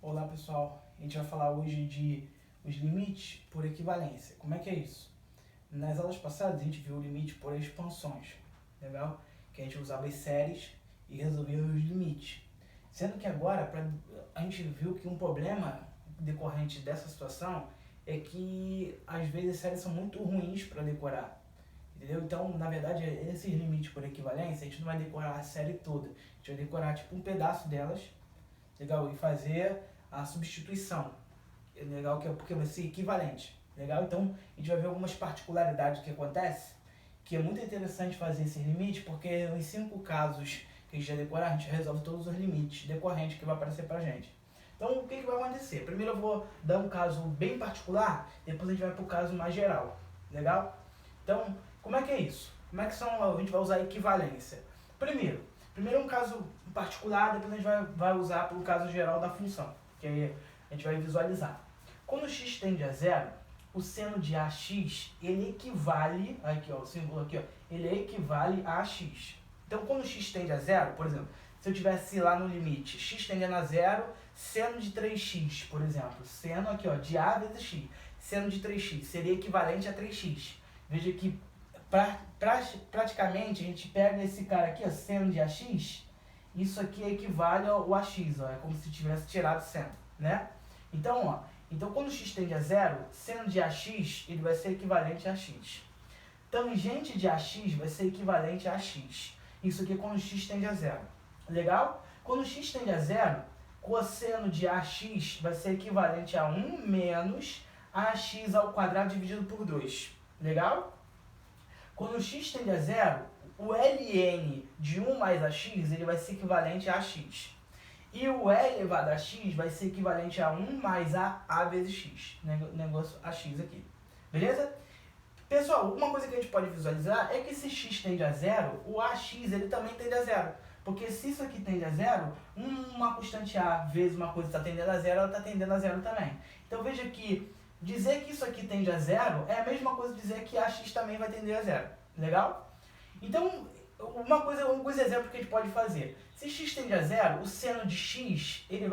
Olá pessoal, a gente vai falar hoje de os limites por equivalência. Como é que é isso? Nas aulas passadas a gente viu o limite por expansões, legal? Que a gente usava as séries e resolvia os limites. Sendo que agora a gente viu que um problema decorrente dessa situação é que às vezes as séries são muito ruins para decorar. Entendeu? Então, na verdade, esses limites por equivalência, a gente não vai decorar a série toda. A gente vai decorar tipo um pedaço delas, legal? E fazer a substituição, legal? Que é porque vai ser equivalente, legal? Então, a gente vai ver algumas particularidades que acontecem, que é muito interessante fazer esse limite, porque em 5 casos que a gente vai decorar, a gente resolve todos os limites decorrentes que vai aparecer pra gente. Então, o que vai acontecer? Primeiro eu vou dar um caso bem particular, depois a gente vai para o caso mais geral, legal? Então, como é que é isso? Como é que a gente vai usar a equivalência? Primeiro um caso particular, depois a gente vai usar para o caso geral da função, que aí a gente vai visualizar. Quando x tende a zero, o seno de ax, ele equivale, aqui ó, o símbolo aqui ó, ele equivale a x. Então quando x tende a zero, por exemplo, se eu tivesse lá no limite, x tendendo a zero, seno de 3x, por exemplo, seno aqui ó, de a vezes x, seno de 3x seria equivalente a 3x. Veja que praticamente a gente pega esse cara aqui, ó, seno de ax, isso aqui equivale ao ax, ó, é como se tivesse tirado seno, né? Então, ó, então quando x tende a zero, seno de ax ele vai ser equivalente a x. Tangente de ax vai ser equivalente a x. Isso aqui é quando x tende a zero. Legal? Quando x tende a zero, cosseno de ax vai ser equivalente a 1 menos ax ao quadrado dividido por 2. Legal? Quando x tende a zero, o ln de 1 mais ax ele vai ser equivalente a x. E o e elevado a x vai ser equivalente a 1 mais a vezes x. Negócio ax aqui. Beleza? Pessoal, uma coisa que a gente pode visualizar é que se x tende a zero, o ax ele também tende a zero. Porque se isso aqui tende a zero, uma constante a vezes uma coisa está tendendo a zero, ela está tendendo a zero também. Então veja que dizer que isso aqui tende a zero é a mesma coisa que dizer que ax também vai tender a zero. Legal? Então, alguns exemplos que a gente pode fazer. Se x tende a zero, o seno de x ele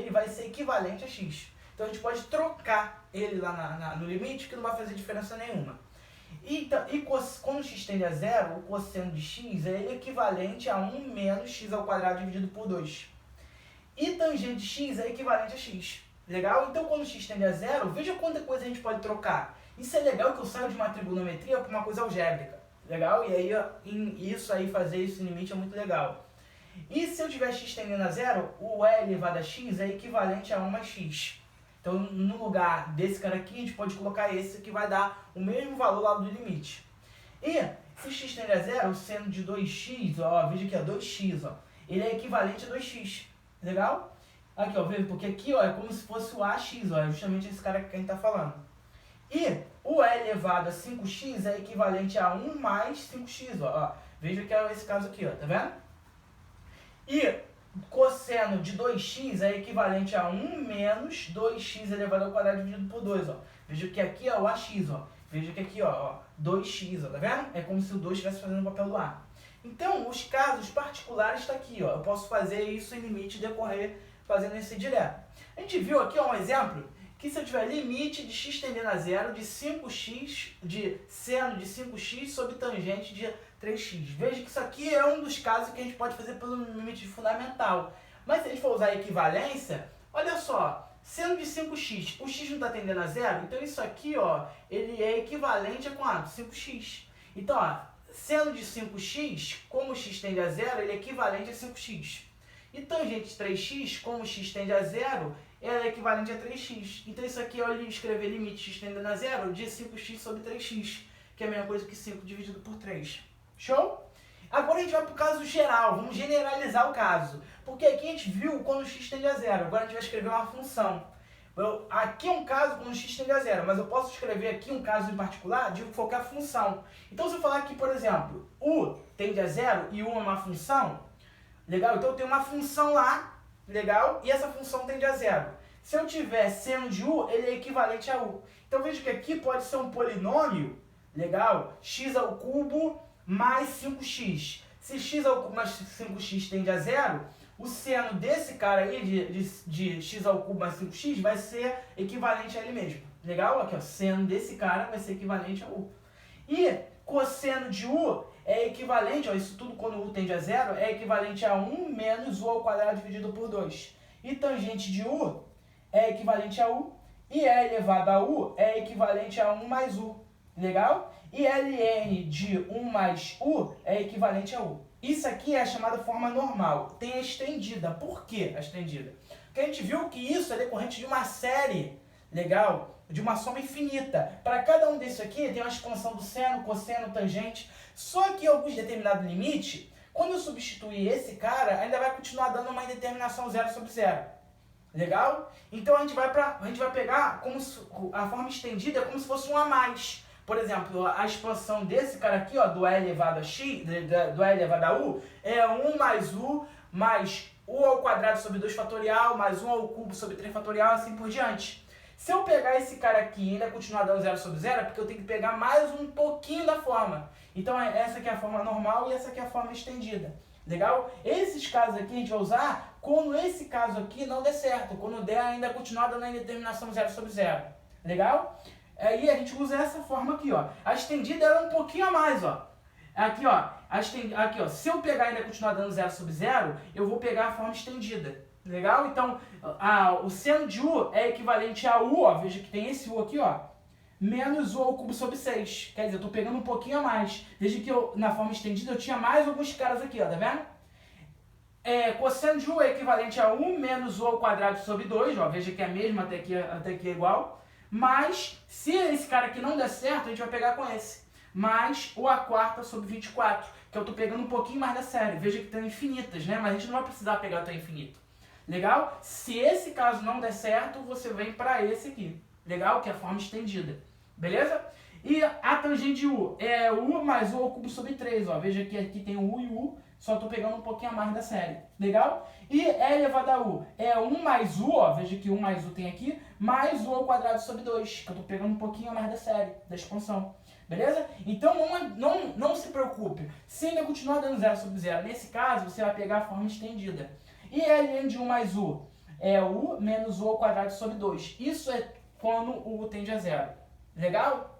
vai ser equivalente a x. Então a gente pode trocar ele lá no limite, que não vai fazer diferença nenhuma. Quando x tende a zero, o cosseno de x é equivalente a 1 menos x ao quadrado dividido por 2. E tangente de x é equivalente a x. Legal? Então quando x tende a zero, veja quanta coisa a gente pode trocar. Isso é legal que eu saio de uma trigonometria para uma coisa algébrica. Legal? E aí fazer esse limite é muito legal. E se eu tiver x tendendo a zero, o e elevado a x é equivalente a 1 mais x. Então, no lugar desse cara aqui, a gente pode colocar esse que vai dar o mesmo valor lá do limite. E se x tende a zero, o seno de 2x, ó, veja aqui, ó, 2x, ó, ele é equivalente a 2x. Legal? Aqui, ó, veja, porque aqui, ó, é como se fosse o ax, ó, é justamente esse cara que a gente está falando. E o e elevado a 5x é equivalente a 1 mais 5x, ó. Veja que é esse caso aqui, ó, tá vendo? E cosseno de 2x é equivalente a 1 menos 2x elevado ao quadrado dividido por 2, ó. Veja que aqui é o ax, ó. Veja que aqui, ó, 2x, ó, tá vendo? É como se o 2 estivesse fazendo o papel do a. Então, os casos particulares está aqui, ó. Eu posso fazer isso em limite e decorrer fazendo esse direto. A gente viu aqui, ó, um exemplo que se eu tiver limite de x tendendo a zero de 5x, de seno de 5x sobre tangente de 3x. Veja que isso aqui é um dos casos que a gente pode fazer pelo limite fundamental. Mas se a gente for usar a equivalência, olha só, seno de 5x, o x não está tendendo a zero, então isso aqui, ó, ele é equivalente a quanto? 5x. Então, ó, seno de 5x, como o x tende a zero, ele é equivalente a 5x. E tangente de 3x, como o x tende a zero, ela é equivalente a 3x. Então isso aqui é eu escrever limite x tendendo a zero de 5x sobre 3x, que é a mesma coisa que 5 dividido por 3. Show? Agora a gente vai para o caso geral, vamos generalizar o caso. Porque aqui a gente viu quando x tende a zero, agora a gente vai escrever uma função. Aqui é um caso quando x tende a zero, mas eu posso escrever aqui um caso em particular de qualquer função. Então se eu falar aqui, por exemplo, u tende a zero e u é uma função, legal? Então eu tenho uma função lá, legal? E essa função tende a zero. Se eu tiver seno de u, ele é equivalente a u. Então veja que aqui pode ser um polinômio, legal? X ao cubo mais 5x. Se x ao cubo mais 5x tende a zero, o seno desse cara aí, de x ao cubo mais 5x, vai ser equivalente a ele mesmo. Legal? Aqui, ó, seno desse cara vai ser equivalente a u. E cosseno de u é equivalente, ó, isso tudo quando u tende a zero, é equivalente a 1 menos u ao quadrado dividido por 2. E tangente de u é equivalente a u, e e elevado a u é equivalente a 1 mais u. Legal? E ln de 1 mais u é equivalente a u. Isso aqui é a chamada forma normal. Tem a estendida. Por que a estendida? Porque a gente viu que isso é decorrente de uma série, legal? De uma soma infinita. Para cada um desses aqui tem uma expansão do seno, cosseno, tangente. Só que em algum determinado limite, quando eu substituir esse cara, ainda vai continuar dando uma indeterminação 0 sobre 0. Legal? Então a gente vai pegar como se, a forma estendida é como se fosse um a mais. Por exemplo, a expansão desse cara aqui, ó, do e elevado a x, do e elevado a u, é 1 mais u mais u ao quadrado sobre 2 fatorial, mais 1 ao cubo sobre 3 fatorial, assim por diante. Se eu pegar esse cara aqui e ainda continuar dando 0 sobre 0, é porque eu tenho que pegar mais um pouquinho da forma. Então essa aqui é a forma normal e essa aqui é a forma estendida. Legal? Esses casos aqui a gente vai usar quando esse caso aqui não der certo, quando der ainda continuar dando a indeterminação 0 sobre 0. Legal? Aí a gente usa essa forma aqui, ó. A estendida é um pouquinho a mais, ó. Aqui, ó. Aqui, ó. Se eu pegar e ainda continuar dando 0 sobre 0, eu vou pegar a forma estendida. Legal? Então, o seno de u é equivalente a u, ó. Veja que tem esse u aqui, ó. Menos u ao cubo sobre 6. Quer dizer, eu tô pegando um pouquinho a mais. Veja que na forma estendida eu tinha mais alguns caras aqui, ó. Tá vendo? Cosseno de u é equivalente a 1 menos u ao quadrado sobre 2. Ó. Veja que é a mesma, até aqui é igual. Mas, se esse cara aqui não der certo, a gente vai pegar com esse. Mais o a quarta sobre 24, que eu estou pegando um pouquinho mais da série. Veja que estão infinitas, né? Mas a gente não vai precisar pegar até infinito. Legal? Se esse caso não der certo, você vem para esse aqui. Legal? Que é a forma estendida. Beleza? E a tangente de u é u mais u ao cubo sobre 3. Ó. Veja que aqui tem o u e u, só estou pegando um pouquinho a mais da série. Legal? E e elevado a u é 1 mais u, ó. Veja que 1 mais u tem aqui, mais u ao quadrado sobre 2, que eu estou pegando um pouquinho a mais da série, da expansão. Beleza? Então não se preocupe. Se ainda continuar dando 0 sobre 0, nesse caso você vai pegar a forma estendida. E ln de 1 mais u é u menos u ao quadrado sobre 2. Isso é quando o u tende a 0. Legal?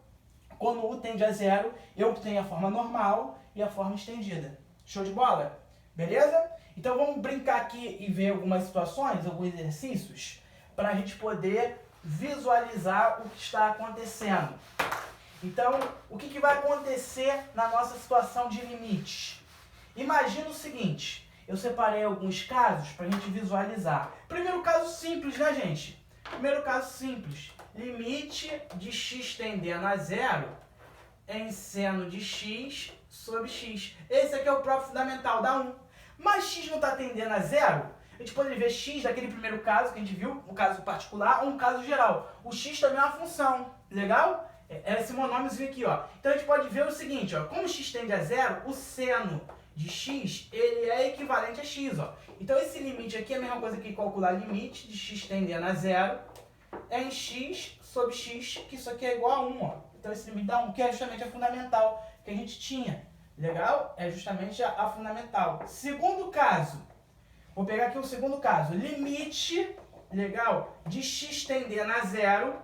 Quando o u tende a 0, eu tenho a forma normal e a forma estendida. Show de bola? Beleza? Então vamos brincar aqui e ver algumas situações, alguns exercícios, para a gente poder visualizar o que está acontecendo. Então, o que vai acontecer na nossa situação de limites? Imagina o seguinte, eu separei alguns casos para a gente visualizar. Primeiro caso simples, né, gente? Primeiro caso simples. Limite de x tendendo a 0 em seno de x sobre x. Esse aqui é o próprio fundamental, dá 1. Mas x não está tendendo a 0, a gente pode ver x daquele primeiro caso que a gente viu, um caso particular ou um caso geral. O x também é uma função, legal? É esse monômiozinho aqui, ó. Então a gente pode ver o seguinte, ó. Como x tende a 0, o seno de x, ele é equivalente a x, ó. Então esse limite aqui é a mesma coisa que calcular limite de x tendendo a 0 em x sobre x, que isso aqui é igual a 1, ó. Então esse limite dá 1, que é justamente a fundamental que a gente tinha. Legal? É justamente a fundamental. Segundo caso, vou pegar aqui o segundo caso. Limite, legal, de x tendendo a 0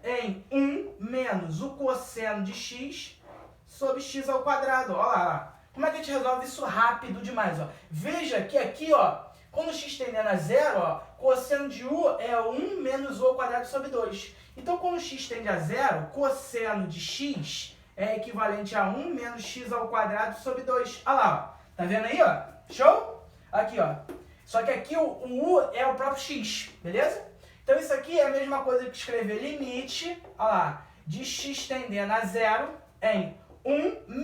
em 1 menos o cosseno de x sobre x ao quadrado. Olha lá. Como é que a gente resolve isso rápido demais? Ó? Veja que aqui, ó, quando x tendendo a 0, ó, cosseno de u é 1 menos u ao quadrado sobre 2. Então, quando x tende a 0, cosseno de x é equivalente a 1 menos x ao quadrado sobre 2. Olha lá, ó. Tá vendo aí, ó? Show? Aqui, ó. Só que aqui o u é o próprio x, beleza? Então isso aqui é a mesma coisa que escrever limite, olha lá, de x tendendo a 0 em 1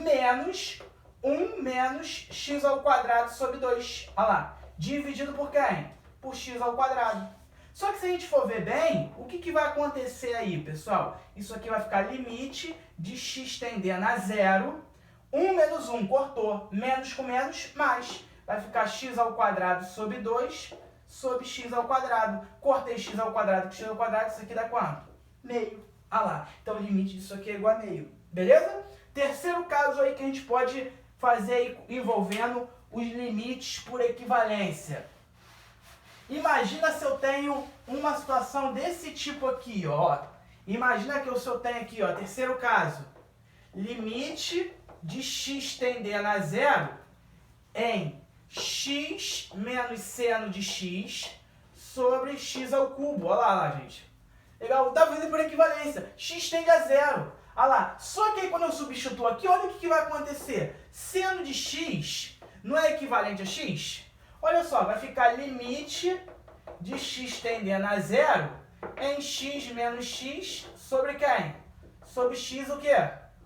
menos x ao quadrado sobre 2. Olha lá, dividido por quem? Por x ao quadrado. Só que se a gente for ver bem, o que vai acontecer aí, pessoal? Isso aqui vai ficar limite de x tendendo a 0, 1 menos 1, cortou, menos com menos, mais. Vai ficar x ao quadrado sobre 2 sobre x ao quadrado. Cortei x ao quadrado com x ao quadrado, isso aqui dá quanto? Meio. Ah lá, então o limite disso aqui é igual a meio. Beleza? Terceiro caso aí que a gente pode fazer envolvendo os limites por equivalência. Imagina se eu tenho uma situação desse tipo aqui, ó. Imagina que eu tenho aqui, ó, terceiro caso. Limite de x tendendo a zero em x menos seno de x sobre x ao cubo. Olha lá, gente. Legal? Tá fazendo por equivalência. X tende a zero. Olha lá. Só que aí quando eu substituo aqui, olha o que vai acontecer. Seno de x não é equivalente a x? Olha só, vai ficar limite de x tendendo a zero em x menos x sobre quem? Sobre x o quê?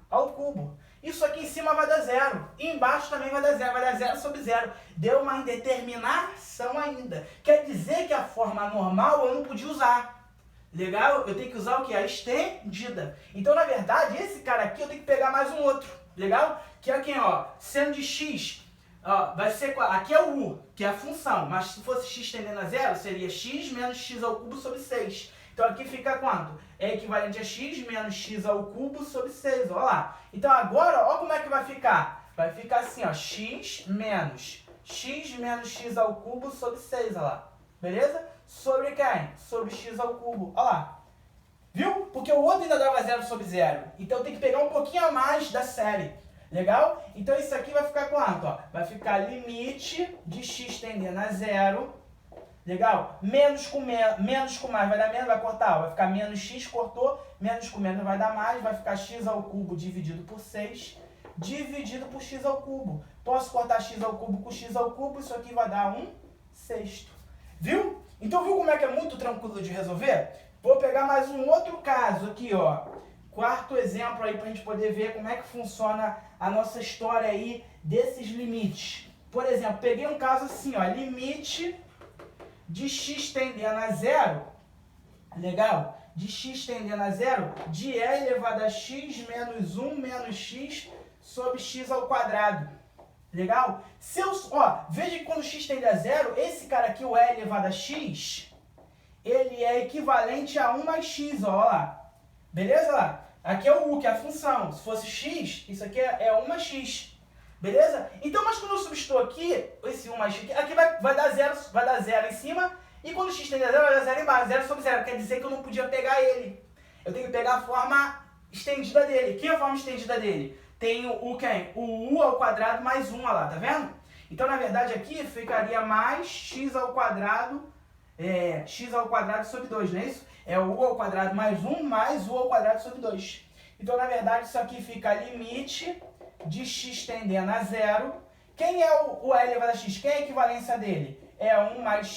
Ao cubo. Isso aqui em cima vai dar zero. E embaixo também vai dar zero. Vai dar zero sobre zero. Deu uma indeterminação ainda. Quer dizer que a forma normal eu não podia usar. Legal? Eu tenho que usar o quê? A estendida. Então, na verdade, esse cara aqui eu tenho que pegar mais um outro. Legal? Que é quem, ó? Seno de x. Ó, vai ser, aqui é o u, que é a função. Mas se fosse x tendendo a zero, seria x menos x ao cubo sobre 6. Então aqui fica quanto? É equivalente a x menos x ao cubo sobre 6. Olha lá. Então agora, olha como é que vai ficar. Vai ficar assim, ó. X menos x ao cubo sobre 6. Olha lá. Beleza? Sobre quem? Sobre x ao cubo. Olha lá. Viu? Porque o outro ainda dava 0 sobre 0. Então tem que pegar um pouquinho a mais da série. Legal? Então isso aqui vai ficar quanto? Ó? Vai ficar limite de x tendendo a 0. Legal? Menos com mais vai dar menos, vai cortar. Ó. Vai ficar menos x, cortou. Menos com menos vai dar mais. Vai ficar x ao cubo dividido por 6. Dividido por x ao cubo. Posso cortar x ao cubo com x ao cubo. Isso aqui vai dar 1/6. Viu? Então viu como é que é muito tranquilo de resolver? Vou pegar mais um outro caso aqui, ó. Quarto exemplo aí pra gente poder ver como é que funciona a nossa história aí desses limites. Por exemplo, peguei um caso assim, ó. Limite de x tendendo a 0. Legal? De x tendendo a 0 de e elevado a x menos 1 menos x sobre x ao quadrado. Legal? Veja que quando x tende a 0, esse cara aqui, o e elevado a x, ele é equivalente a 1 mais x, ó lá. Beleza lá? Aqui é o u, que é a função. Se fosse x, isso aqui é 1 mais x. Beleza? Então, mas quando eu substituo aqui, esse 1 mais x aqui vai dar 0 em cima, e quando x tende a 0, vai dar 0 embaixo, 0 sobre 0. Quer dizer que eu não podia pegar ele. Eu tenho que pegar a forma estendida dele. Que é a forma estendida dele? Tem o quem? O u ao quadrado mais 1, olha lá, tá vendo? Então, na verdade, aqui ficaria mais x ao quadrado sobre 2, não é isso? É o u ao quadrado mais 1 mais u ao quadrado sobre 2. Então, na verdade, isso aqui fica limite de x tendendo a 0. Quem é o e elevado a x? Quem é a equivalência dele? É 1 mais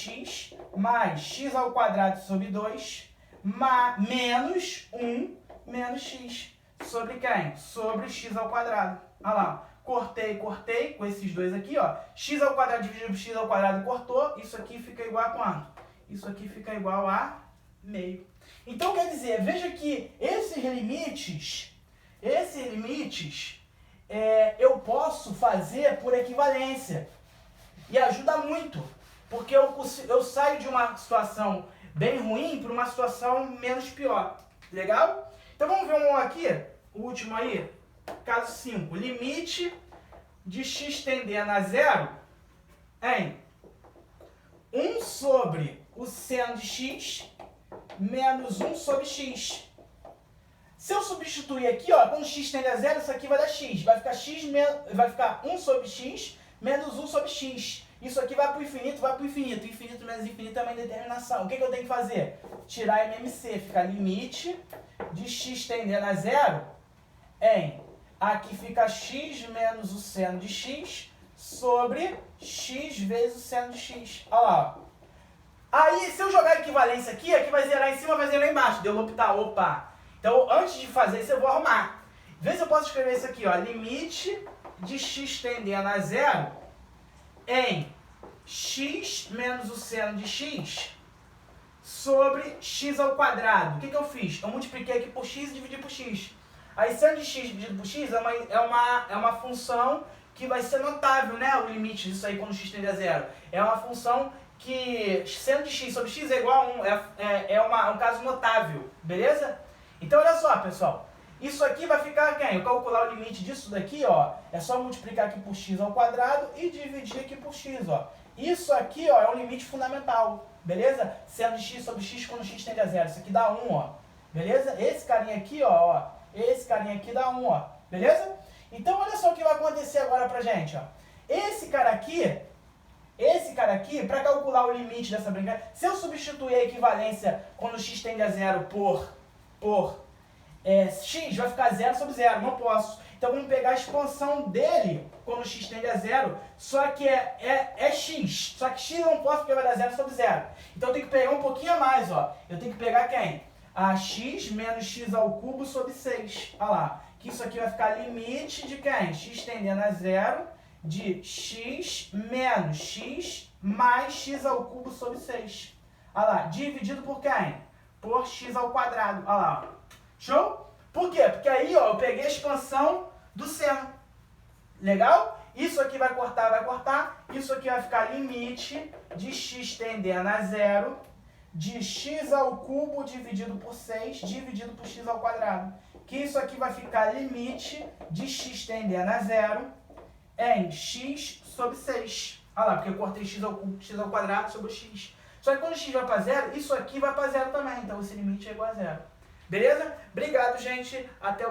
x ao quadrado sobre 2, menos 1 menos x. Sobre quem? Sobre x ao quadrado. Olha lá. Cortei com esses dois aqui, ó. X ao quadrado dividido por x ao quadrado cortou. Isso aqui fica igual a quanto? Isso aqui fica igual a meio. Então, quer dizer, veja que esses limites, eu posso fazer por equivalência. E ajuda muito. Porque eu saio de uma situação bem ruim para uma situação menos pior. Legal? Então, vamos ver um aqui, o último aí. Caso 5. Limite de x tendendo a 0 em 1 sobre o seno de x menos 1 sobre x. Se eu substituir aqui, ó, quando x tende a 0, isso aqui vai dar x. Vai ficar 1 sobre x menos 1 sobre x. Isso aqui vai para o infinito, vai para o infinito. Infinito menos infinito é uma indeterminação. O que eu tenho que fazer? Tirar MMC. Fica limite de x tendendo a 0 em... Aqui fica x menos o seno de x sobre x vezes o seno de x. Olha lá. Aí, se eu jogar a equivalência aqui vai zerar em cima, vai zerar embaixo. Deu optar, opa. Então, antes de fazer isso, eu vou arrumar. Vê se eu posso escrever isso aqui, ó. Limite de x tendendo a 0 em x menos o seno de x sobre x ao quadrado. O que eu fiz? Eu multipliquei aqui por x e dividi por x. Aí, seno de x dividido por x é uma função que vai ser notável, né? O limite disso aí quando x tende a 0. É uma função que seno de x sobre x é igual a 1. Um caso notável, beleza? Então, olha só, pessoal. Isso aqui vai ficar quem? Eu calcular o limite disso daqui, ó. É só multiplicar aqui por x ao quadrado e dividir aqui por x, ó. Isso aqui, ó, é o limite fundamental. beleza? Seno de x sobre x quando x tende a zero. Isso aqui dá 1, ó. Beleza? Esse carinha aqui, ó. Esse carinha aqui dá 1, ó. Beleza? Então, olha só o que vai acontecer agora pra gente, ó. Esse cara aqui, para calcular o limite dessa brincadeira, se eu substituir a equivalência quando x tende a zero por x, vai ficar 0 sobre 0, não posso. Então vamos pegar a expansão dele quando x tende a 0, só que é x. Só que x eu não posso porque vai dar 0 sobre 0. Então eu tenho que pegar um pouquinho a mais, ó. Eu tenho que pegar quem? A x menos x ao cubo sobre 6. Olha lá. Que isso aqui vai ficar limite de quem? X tendendo a 0 de x menos x mais x ao cubo sobre 6. Olha lá. Dividido por quem? Por x ao quadrado. Olha lá. Show? Por quê? Porque aí, ó, eu peguei a expansão do seno. Legal? Isso aqui vai cortar. Isso aqui vai ficar limite de x tendendo a 0 de x ao cubo dividido por 6 dividido por x ao quadrado. Que isso aqui vai ficar limite de x tendendo a 0 em x sobre 6. Olha lá, porque eu cortei x ao cubo, x ao quadrado sobre x. Só que quando x vai para 0, isso aqui vai para 0 também. Então esse limite é igual a 0. Beleza? Obrigado, gente. Até o próximo.